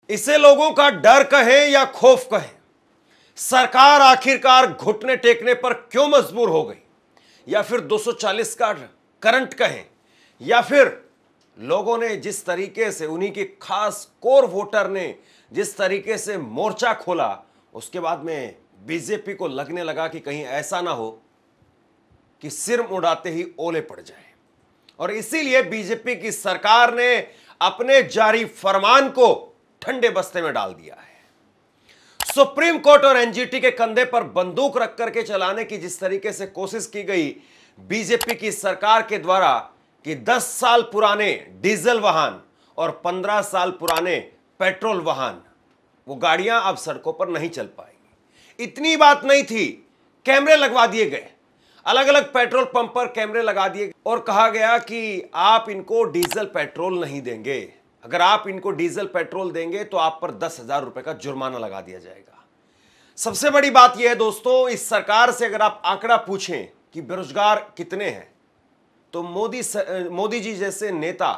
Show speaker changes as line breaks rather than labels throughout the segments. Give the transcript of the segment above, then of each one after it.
इसे लोगों का डर कहें या खौफ कहें, सरकार आखिरकार घुटने टेकने पर क्यों मजबूर हो गई, या फिर 240 का करंट कहें, या फिर लोगों ने जिस तरीके से, उन्हीं के खास कोर वोटर ने जिस तरीके से मोर्चा खोला, उसके बाद में बीजेपी को लगने लगा कि कहीं ऐसा ना हो कि सिर मुड़ाते ही ओले पड़ जाए। और इसीलिए बीजेपी की सरकार ने अपने जारी फरमान को ठंडे बस्ते में डाल दिया है। सुप्रीम कोर्ट और एनजीटी के कंधे पर बंदूक रख करके चलाने की जिस तरीके से कोशिश की गई बीजेपी की सरकार के द्वारा कि 10 साल पुराने डीजल वाहन और 15 साल पुराने पेट्रोल वाहन, वो गाड़ियां अब सड़कों पर नहीं चल पाएंगी। इतनी बात नहीं थी, कैमरे लगवा दिए गए, अलग अलग पेट्रोल पंप पर कैमरे लगा दिए और कहा गया कि आप इनको डीजल पेट्रोल नहीं देंगे, अगर आप इनको डीजल पेट्रोल देंगे तो आप पर 10,000 रुपए का जुर्माना लगा दिया जाएगा। सबसे बड़ी बात यह है दोस्तों, इस सरकार से अगर आप आंकड़ा पूछें कि बेरोजगार कितने हैं, तो मोदी जी जैसे नेता,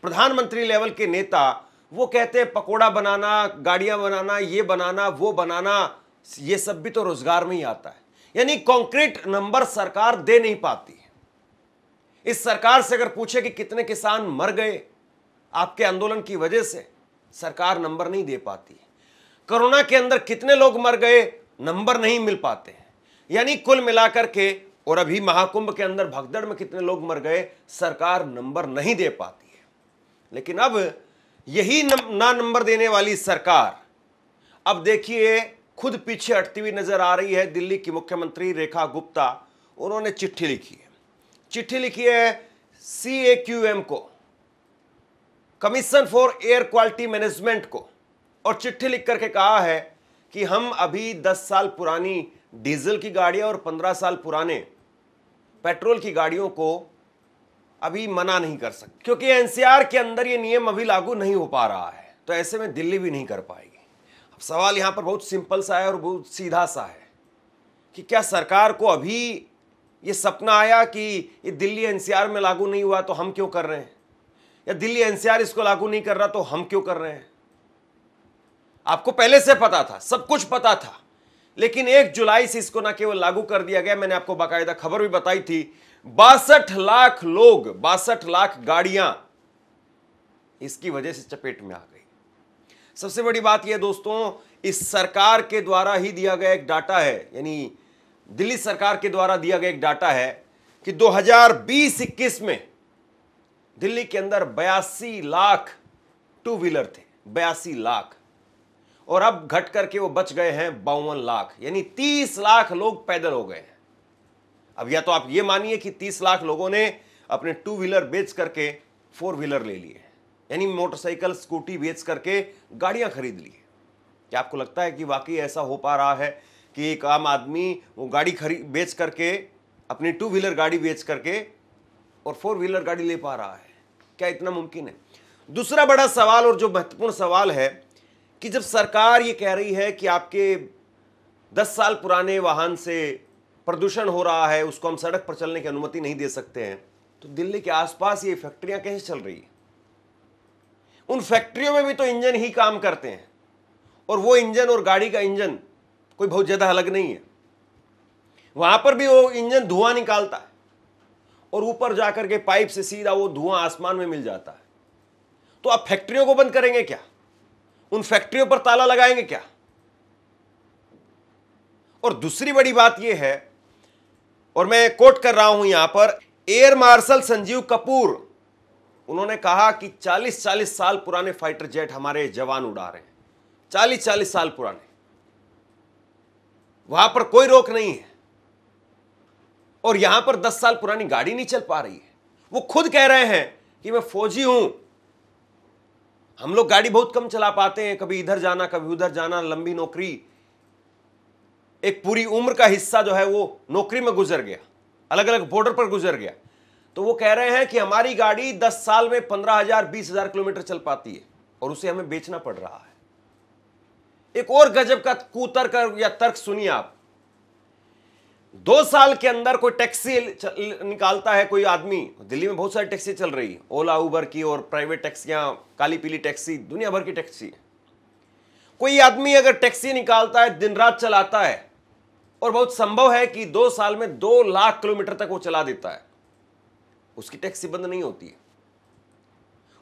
प्रधानमंत्री लेवल के नेता, वो कहते हैं पकोड़ा बनाना, गाड़ियां बनाना, ये बनाना, वो बनाना, ये सब भी तो रोजगार में ही आता है। यानी कॉन्क्रीट नंबर सरकार दे नहीं पाती। इस सरकार से अगर पूछे कि कितने किसान मर गए आपके आंदोलन की वजह से, सरकार नंबर नहीं दे पाती। कोरोना के अंदर कितने लोग मर गए, नंबर नहीं मिल पाते हैं। यानी कुल मिलाकर के, और अभी महाकुंभ के अंदर भगदड़ में कितने लोग मर गए, सरकार नंबर नहीं दे पाती है। लेकिन अब यही ना नंबर देने वाली सरकार अब देखिए खुद पीछे हटती हुई नजर आ रही है। दिल्ली की मुख्यमंत्री रेखा गुप्ता, उन्होंने चिट्ठी लिखी है CAQM को, commission for air quality management को, और चिट्ठी लिख करके कहा है कि हम अभी 10 साल पुरानी डीजल की गाड़ियां और 15 साल पुराने पेट्रोल की गाड़ियों को अभी मना नहीं कर सकते, क्योंकि एनसीआर के अंदर ये नियम अभी लागू नहीं हो पा रहा है, तो ऐसे में दिल्ली भी नहीं कर पाएगी। अब सवाल यहां पर बहुत सिंपल सा है और बहुत सीधा सा है कि क्या सरकार को अभी ये सपना आया कि ये दिल्ली एनसीआर में लागू नहीं हुआ तो हम क्यों कर रहे हैं, या दिल्ली एनसीआर इसको लागू नहीं कर रहा तो हम क्यों कर रहे हैं? आपको पहले से पता था, सब कुछ पता था, लेकिन 1 जुलाई से इसको ना केवल लागू कर दिया गया, मैंने आपको बाकायदा खबर भी बताई थी, 62 लाख लोग, 62 लाख गाड़ियां इसकी वजह से चपेट में आ गई। सबसे बड़ी बात यह दोस्तों, इस सरकार के द्वारा ही दिया गया एक डाटा है, यानी दिल्ली सरकार के द्वारा दिया गया एक डाटा है कि 2020-21 में दिल्ली के अंदर 82 लाख 2 व्हीलर थे, 82 लाख, और अब घट करके वो बच गए हैं 52 लाख, यानी 30 लाख लोग पैदल हो गए हैं। अब या तो आप ये मानिए कि 30 लाख लोगों ने अपने 2 व्हीलर बेच करके 4 व्हीलर ले लिए, यानी मोटरसाइकिल स्कूटी बेच करके गाड़ियां खरीद ली। क्या आपको लगता है कि वाकई ऐसा हो पा रहा है कि एक आम आदमी वो गाड़ी बेच करके, अपनी 2 व्हीलर गाड़ी बेच करके और 4 व्हीलर गाड़ी ले पा रहा है? क्या इतना मुमकिन है? दूसरा बड़ा सवाल और जो महत्वपूर्ण सवाल है कि जब सरकार ये कह रही है कि आपके 10 साल पुराने वाहन से प्रदूषण हो रहा है, उसको हम सड़क पर चलने की अनुमति नहीं दे सकते हैं, तो दिल्ली के आसपास ये फैक्ट्रियां कैसे चल रही है? उन फैक्ट्रियों में भी तो इंजन ही काम करते हैं, और वो इंजन और गाड़ी का इंजन कोई बहुत ज्यादा अलग नहीं है। वहां पर भी वो इंजन धुआं निकालता है और ऊपर जाकर के पाइप से सीधा वो धुआं आसमान में मिल जाता है। तो आप फैक्ट्रियों को बंद करेंगे क्या? उन फैक्ट्रियों पर ताला लगाएंगे क्या? और दूसरी बड़ी बात यह है, और मैं कोट कर रहा हूं यहां पर, एयर मार्शल संजीव कपूर, उन्होंने कहा कि 40-40 साल पुराने फाइटर जेट हमारे जवान उड़ा रहे हैं, 40-40 साल पुराने, वहां पर कोई रोक नहीं है, और यहां पर 10 साल पुरानी गाड़ी नहीं चल पा रही है। वो खुद कह रहे हैं कि मैं फौजी हूं, हम लोग गाड़ी बहुत कम चला पाते हैं, कभी इधर जाना कभी उधर जाना, लंबी नौकरी, एक पूरी उम्र का हिस्सा जो है वो नौकरी में गुजर गया, अलग अलग बॉर्डर पर गुजर गया। तो वो कह रहे हैं कि हमारी गाड़ी 10 साल में 15,000-20,000 किलोमीटर चल पाती है और उसे हमें बेचना पड़ रहा है। एक और गजब का कुतर्क या तर्क सुनिए आप, 2 साल के अंदर कोई टैक्सी निकालता है कोई आदमी, दिल्ली में बहुत सारी टैक्सी चल रही है, ओला उबर की और प्राइवेट टैक्सियां, काली पीली टैक्सी, दुनिया भर की टैक्सी, कोई आदमी अगर टैक्सी निकालता है, दिन रात चलाता है, और बहुत संभव है कि 2 साल में 2 लाख किलोमीटर तक वो चला देता है, उसकी टैक्सी बंद नहीं होती है।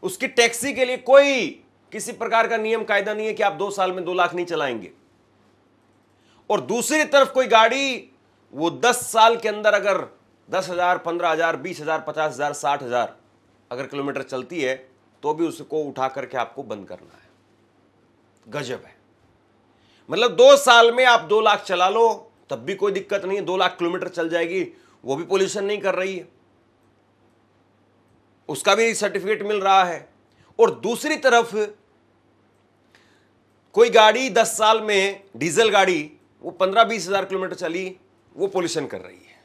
उसकी टैक्सी के लिए कोई किसी प्रकार का नियम कायदा नहीं है कि आप 2 साल में 2 लाख नहीं चलाएंगे। और दूसरी तरफ कोई गाड़ी वो 10 साल के अंदर अगर 10,000, 15,000, 20,000, 50,000, 60,000 अगर किलोमीटर चलती है तो भी उसको उठा करके आपको बंद करना है। गजब है। मतलब 2 साल में आप 2 लाख चला लो तब भी कोई दिक्कत नहीं है, 2 लाख किलोमीटर चल जाएगी, वो भी पोल्यूशन नहीं कर रही है, उसका भी सर्टिफिकेट मिल रहा है। और दूसरी तरफ कोई गाड़ी 10 साल में डीजल गाड़ी वो 15-20 हजार किलोमीटर चली, वो पोल्यूशन कर रही है।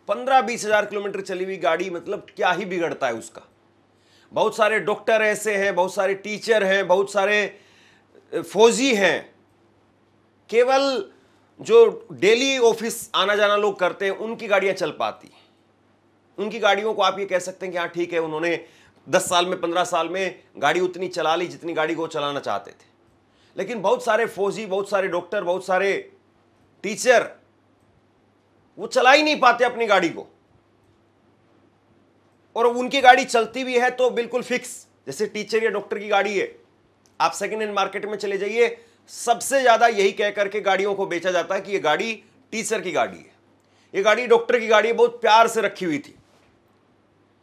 15-20 हजार किलोमीटर चली हुई गाड़ी मतलब क्या ही बिगड़ता है उसका। बहुत सारे डॉक्टर ऐसे हैं, बहुत सारे टीचर हैं, बहुत सारे फौजी हैं, केवल जो डेली ऑफिस आना जाना लोग करते हैं उनकी गाड़ियां चल पाती। उनकी गाड़ियों को आप ये कह सकते हैं कि हाँ ठीक है, उन्होंने 10 साल में 15 साल में गाड़ी उतनी चला ली जितनी गाड़ी को चलाना चाहते थे। लेकिन बहुत सारे फौजी, बहुत सारे डॉक्टर, बहुत सारे टीचर वो चला ही नहीं पाते अपनी गाड़ी को, और उनकी गाड़ी चलती भी है तो बिल्कुल फिक्स। जैसे टीचर या डॉक्टर की गाड़ी है, आप सेकेंड हैंड मार्केट में चले जाइए, सबसे ज्यादा यही कह करके गाड़ियों को बेचा जाता है कि ये गाड़ी टीचर की गाड़ी है, ये गाड़ी डॉक्टर की गाड़ी है, बहुत प्यार से रखी हुई थी,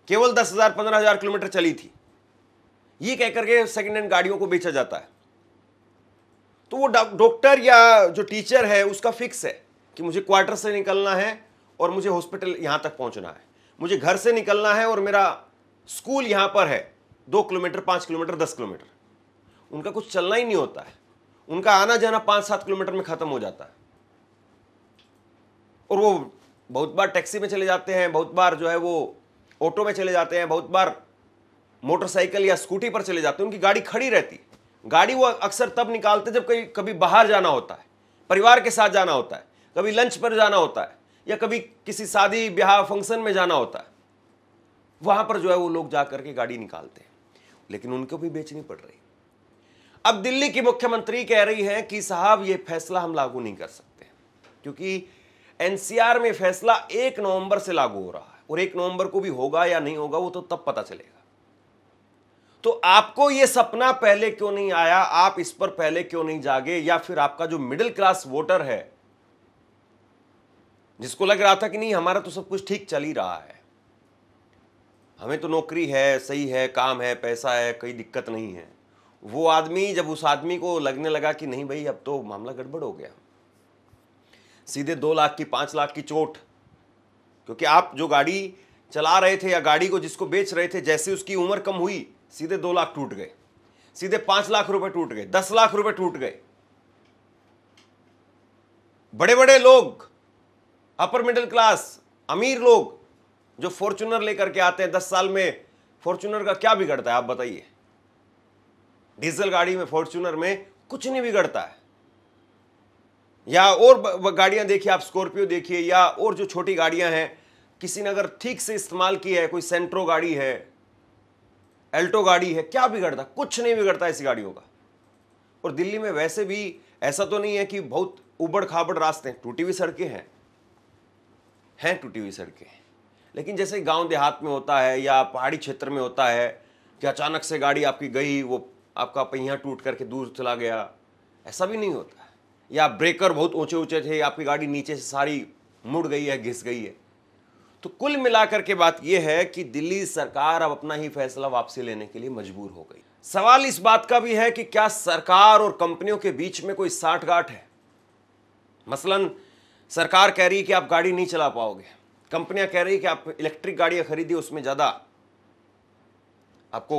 केवल 10,000, 15,000 किलोमीटर चली थी, ये कह करके सेकेंड हैंड गाड़ियों को बेचा जाता है। तो वो डॉक्टर या जो टीचर है उसका फिक्स है कि मुझे क्वार्टर से निकलना है और मुझे हॉस्पिटल यहां तक पहुंचना है, मुझे घर से निकलना है और मेरा स्कूल यहां पर है 2 किलोमीटर, 5 किलोमीटर, 10 किलोमीटर। उनका कुछ चलना ही नहीं होता है, उनका आना जाना 5-7 किलोमीटर में खत्म हो जाता है। और वो बहुत बार टैक्सी में चले जाते हैं, बहुत बार जो है वो ऑटो में चले जाते हैं, बहुत बार मोटरसाइकिल या स्कूटी पर चले जाते हैं, उनकी गाड़ी खड़ी रहती। गाड़ी वो अक्सर तब निकालते जब कभी बाहर जाना होता है, परिवार के साथ जाना होता है, कभी लंच पर जाना होता है, या कभी किसी शादी ब्याह फंक्शन में जाना होता है, वहां पर जो है वो लोग जाकर के गाड़ी निकालते हैं। लेकिन उनको भी बेचनी पड़ रही। अब दिल्ली की मुख्यमंत्री कह रही है कि साहब ये फैसला हम लागू नहीं कर सकते क्योंकि एनसीआर में फैसला 1 नवंबर से लागू हो रहा है, और 1 नवंबर को भी होगा या नहीं होगा वो तो तब पता चलेगा। तो आपको यह सपना पहले क्यों नहीं आया, आप इस पर पहले क्यों नहीं जागे? या फिर आपका जो मिडिल क्लास वोटर है जिसको लग रहा था कि नहीं हमारा तो सब कुछ ठीक चल ही रहा है, हमें तो नौकरी है, सही है, काम है, पैसा है, कोई दिक्कत नहीं है, वो आदमी जब उस आदमी को लगने लगा कि नहीं भाई अब तो मामला गड़बड़ हो गया, सीधे 2 लाख की 5 लाख की चोट, क्योंकि आप जो गाड़ी चला रहे थे या गाड़ी को जिसको बेच रहे थे, जैसे उसकी उम्र कम हुई सीधे 2 लाख टूट गए, सीधे 5 लाख रुपए टूट गए, 10 लाख रुपए टूट गए। बड़े बड़े लोग, अपर मिडिल क्लास, अमीर लोग जो फॉर्च्यूनर लेकर के आते हैं, 10 साल में फॉर्च्यूनर का क्या बिगड़ता है आप बताइए? डीजल गाड़ी में, फॉर्च्यूनर में कुछ नहीं बिगड़ता है। या और गाड़ियां देखिए आप, स्कॉर्पियो देखिए, या और जो छोटी गाड़ियां हैं, किसी ने अगर ठीक से इस्तेमाल की है, कोई सेंट्रो गाड़ी है, एल्टो गाड़ी है, क्या बिगड़ता? कुछ नहीं बिगड़ता ऐसी गाड़ियों का। और दिल्ली में वैसे भी ऐसा तो नहीं है कि बहुत उबड़ खाबड़ रास्ते, टूटी हुई सड़कें हैं टूटी हुई सड़कें, लेकिन जैसे गांव देहात में होता है या पहाड़ी क्षेत्र में होता है कि अचानक से गाड़ी आपकी गई, वो आपका पहिया टूट करके दूर चला गया, ऐसा भी नहीं होता है। या ब्रेकर बहुत ऊंचे ऊंचे थे, आपकी गाड़ी नीचे से सारी मुड़ गई है, घिस गई है। तो कुल मिलाकर के बात यह है कि दिल्ली सरकार अब अपना ही फैसला वापसी लेने के लिए मजबूर हो गई। सवाल इस बात का भी है कि क्या सरकार और कंपनियों के बीच में कोई साठगांठ है? मसलन सरकार कह रही है कि आप गाड़ी नहीं चला पाओगे, कंपनियां कह रही है कि आप इलेक्ट्रिक गाड़ियां खरीदिए, उसमें ज्यादा आपको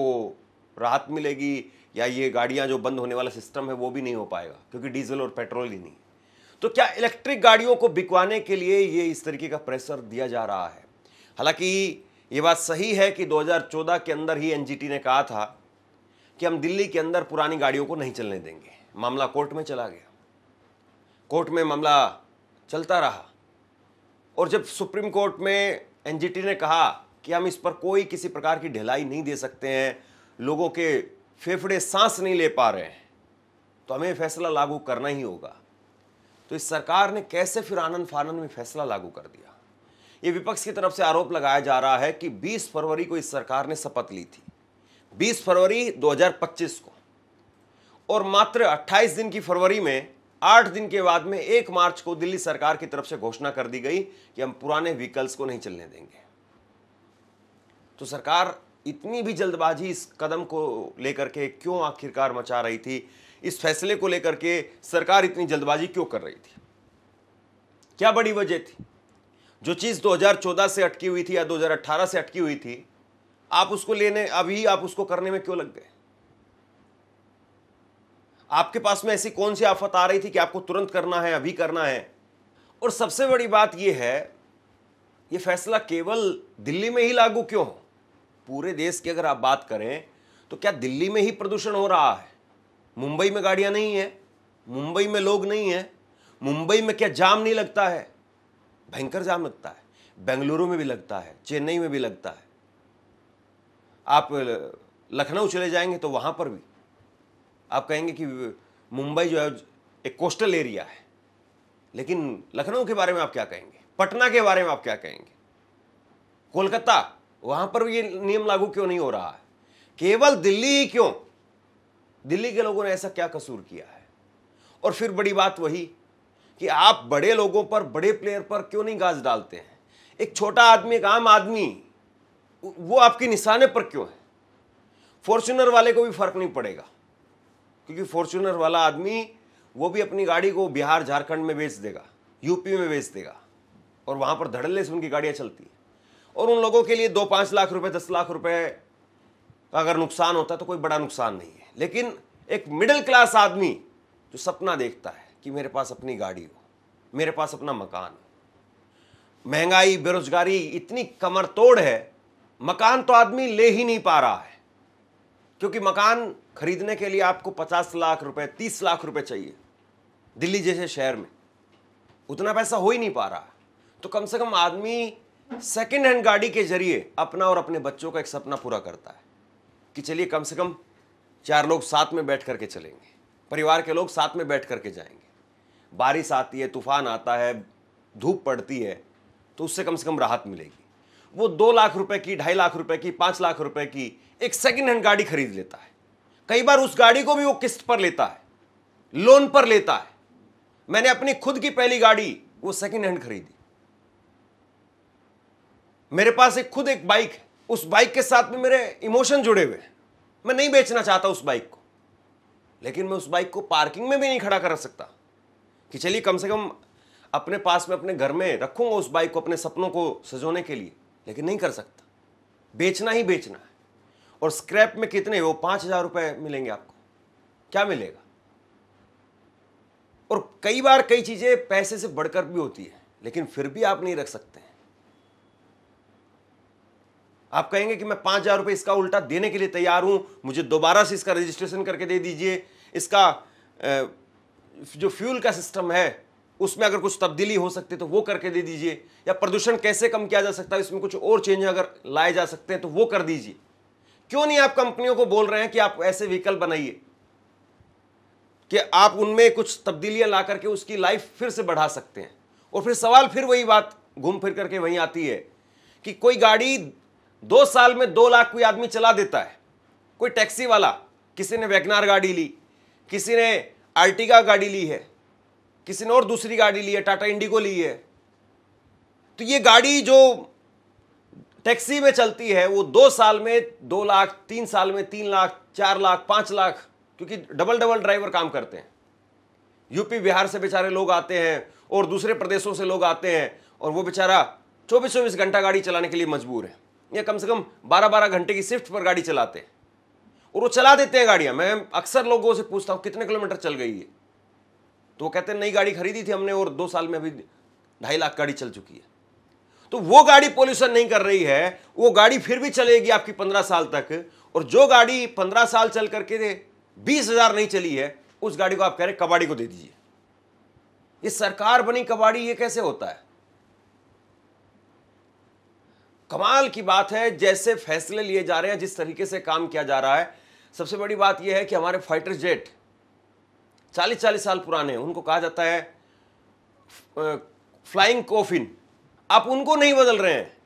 राहत मिलेगी, या ये गाड़ियां जो बंद होने वाला सिस्टम है वो भी नहीं हो पाएगा क्योंकि डीजल और पेट्रोल ही नहीं। तो क्या इलेक्ट्रिक गाड़ियों को बिकवाने के लिए ये इस तरीके का प्रेशर दिया जा रहा है? हालांकि ये बात सही है कि 2014 के अंदर ही एनजीटी ने कहा था कि हम दिल्ली के अंदर पुरानी गाड़ियों को नहीं चलने देंगे। मामला कोर्ट में चला गया, कोर्ट में मामला चलता रहा, और जब सुप्रीम कोर्ट में एनजीटी ने कहा कि हम इस पर कोई किसी प्रकार की ढिलाई नहीं दे सकते हैं, लोगों के फेफड़े सांस नहीं ले पा रहे हैं, तो हमें फैसला लागू करना ही होगा। तो इस सरकार ने कैसे फिर आनन फानन में फैसला लागू कर दिया? ये विपक्ष की तरफ से आरोप लगाया जा रहा है कि 20 फरवरी को इस सरकार ने शपथ ली थी, 20 फरवरी 2025 को, और मात्र 28 दिन की फरवरी में 8 दिन के बाद में 1 मार्च को दिल्ली सरकार की तरफ से घोषणा कर दी गई कि हम पुराने व्हीकल्स को नहीं चलने देंगे। तो सरकार इतनी भी जल्दबाजी इस कदम को लेकर के क्यों आखिरकार मचा रही थी? इस फैसले को लेकर के सरकार इतनी जल्दबाजी क्यों कर रही थी? क्या बड़ी वजह थी? जो चीज 2014 से अटकी हुई थी या 2018 से अटकी हुई थी, आप उसको लेने, अभी आप उसको करने में क्यों लग गए? आपके पास में ऐसी कौन सी आफत आ रही थी कि आपको तुरंत करना है, अभी करना है? और सबसे बड़ी बात यह है, यह फैसला केवल दिल्ली में ही लागू क्यों हो? पूरे देश की अगर आप बात करें तो क्या दिल्ली में ही प्रदूषण हो रहा है? मुंबई में गाड़ियां नहीं है? मुंबई में लोग नहीं है? मुंबई में क्या जाम नहीं लगता है? भयंकर जाम लगता है। बेंगलुरु में भी लगता है, चेन्नई में भी लगता है। आप लखनऊ चले जाएंगे तो वहां पर भी आप कहेंगे कि मुंबई जो है एक कोस्टल एरिया है, लेकिन लखनऊ के बारे में आप क्या कहेंगे? पटना के बारे में आप क्या कहेंगे? कोलकाता, वहां पर भी ये नियम लागू क्यों नहीं हो रहा है? केवल दिल्ली ही क्यों? दिल्ली के लोगों ने ऐसा क्या कसूर किया है? और फिर बड़ी बात वही कि आप बड़े लोगों पर, बड़े प्लेयर पर क्यों नहीं गाज डालते हैं? एक छोटा आदमी, एक आम आदमी, वो आपके निशाने पर क्यों है? फॉर्च्यूनर वाले को भी फर्क नहीं पड़ेगा, क्योंकि फॉर्च्यूनर वाला आदमी वो भी अपनी गाड़ी को बिहार झारखंड में बेच देगा, यूपी में बेच देगा, और वहां पर धड़ल्ले से उनकी गाड़ियां चलती है। और उन लोगों के लिए 2-5 लाख रुपए, 10 लाख रुपए का अगर नुकसान होता है तो कोई बड़ा नुकसान नहीं है। लेकिन एक मिडिल क्लास आदमी जो सपना देखता है कि मेरे पास अपनी गाड़ी हो, मेरे पास अपना मकान हो, महंगाई, बेरोजगारी इतनी कमर तोड़ है, मकान तो आदमी ले ही नहीं पा रहा है, क्योंकि मकान खरीदने के लिए आपको 50 लाख रुपए, 30 लाख रुपए चाहिए। दिल्ली जैसे शहर में उतना पैसा हो ही नहीं पा रहा। तो कम से कम आदमी सेकेंड हैंड गाड़ी के जरिए अपना और अपने बच्चों का एक सपना पूरा करता है कि चलिए कम से कम 4 लोग साथ में बैठ करके चलेंगे, परिवार के लोग साथ में बैठ करके जाएंगे। बारिश आती है, तूफान आता है, धूप पड़ती है, तो उससे कम से कम राहत मिलेगी। वो 2 लाख रुपए की, 2.5 लाख रुपए की, 5 लाख रुपए की एक सेकेंड हैंड गाड़ी खरीद लेता है। कई बार उस गाड़ी को भी वो किस्त पर लेता है, लोन पर लेता है। मैंने अपनी खुद की पहली गाड़ी वो सेकेंड हैंड खरीदी। मेरे पास खुद एक बाइक है, उस बाइक के साथ में मेरे इमोशन जुड़े हुए हैं। मैं नहीं बेचना चाहता उस बाइक को, लेकिन मैं उस बाइक को पार्किंग में भी नहीं खड़ा कर सकता कि चलिए कम से कम अपने पास में, अपने घर में रखूंगा उस बाइक को अपने सपनों को सजोने के लिए, लेकिन नहीं कर सकता। बेचना ही बेचना है। और स्क्रैप में कितने, वो 5,000 रुपए मिलेंगे आपको, क्या मिलेगा? और कई बार कई चीजें पैसे से बढ़कर भी होती है, लेकिन फिर भी आप नहीं रख सकते हैं। आप कहेंगे कि मैं 5,000 रुपए इसका उल्टा देने के लिए तैयार हूं, मुझे दोबारा से इसका रजिस्ट्रेशन करके दे दीजिए, इसका जो फ्यूल का सिस्टम है उसमें अगर कुछ तब्दीली हो सकती है तो वो करके दे दीजिए, या प्रदूषण कैसे कम किया जा सकता है, इसमें कुछ और चेंज अगर लाए जा सकते हैं तो वो कर दीजिए। क्यों नहीं आप कंपनियों को बोल रहे हैं कि आप ऐसे व्हीकल बनाइए कि आप उनमें कुछ तब्दीलियां ला करके उसकी लाइफ फिर से बढ़ा सकते हैं? और फिर सवाल फिर वही बात घूम फिर करके वहीं आती है कि कोई गाड़ी 2 साल में 2 लाख कोई आदमी चला देता है। कोई टैक्सी वाला, किसी ने वैगनार गाड़ी ली, किसी ने आर्टिगा गाड़ी ली है, किसी ने और दूसरी गाड़ी ली है, टाटा इंडिगो ली है। तो ये गाड़ी जो टैक्सी में चलती है वो 2 साल में 2 लाख, 3 साल में 3 लाख, 4 लाख, 5 लाख, क्योंकि डबल डबल ड्राइवर काम करते हैं। यूपी बिहार से बेचारे लोग आते हैं और दूसरे प्रदेशों से लोग आते हैं, और वो बेचारा 24-24 घंटा गाड़ी चलाने के लिए मजबूर है, या कम से कम 12-12 घंटे की शिफ्ट पर गाड़ी चलाते हैं, और वो चला देते हैं गाड़ियां। मैं अक्सर लोगों से पूछता हूं कितने किलोमीटर चल गई है, तो वो कहते हैं नई गाड़ी खरीदी थी हमने और 2 साल में अभी 2.5 लाख गाड़ी चल चुकी है। तो वो गाड़ी पोल्यूशन नहीं कर रही है, वो गाड़ी फिर भी चलेगी आपकी 15 साल तक। और जो गाड़ी 15 साल चल करके 20,000 नहीं चली है, उस गाड़ी को आप कह रहे कबाड़ी को दे दीजिए। ये सरकार बनी कबाड़ी, ये कैसे होता है? कमाल की बात है, जैसे फैसले लिए जा रहे हैं, जिस तरीके से काम किया जा रहा है। सबसे बड़ी बात यह है कि हमारे फाइटर जेट 40-40 साल पुराने हैं, उनको कहा जाता है फ्लाइंग कॉफिन। आप उनको नहीं बदल रहे हैं।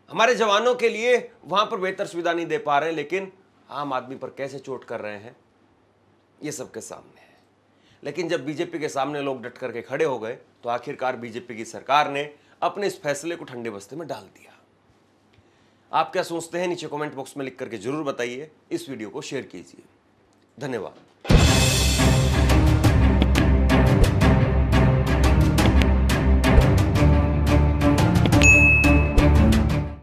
हमारे जवानों के लिए वहां पर बेहतर सुविधा नहीं दे पा रहे हैं, लेकिन आम आदमी पर कैसे चोट कर रहे हैं ये सबके सामने है। लेकिन जब बीजेपी के सामने लोग डट करके खड़े हो गए तो आखिरकार बीजेपी की सरकार ने अपने इस फैसले को ठंडे बस्ते में डाल दिया। आप क्या सोचते हैं नीचे कमेंट बॉक्स में लिख करके जरूर बताइए। इस वीडियो को शेयर कीजिए। धन्यवाद।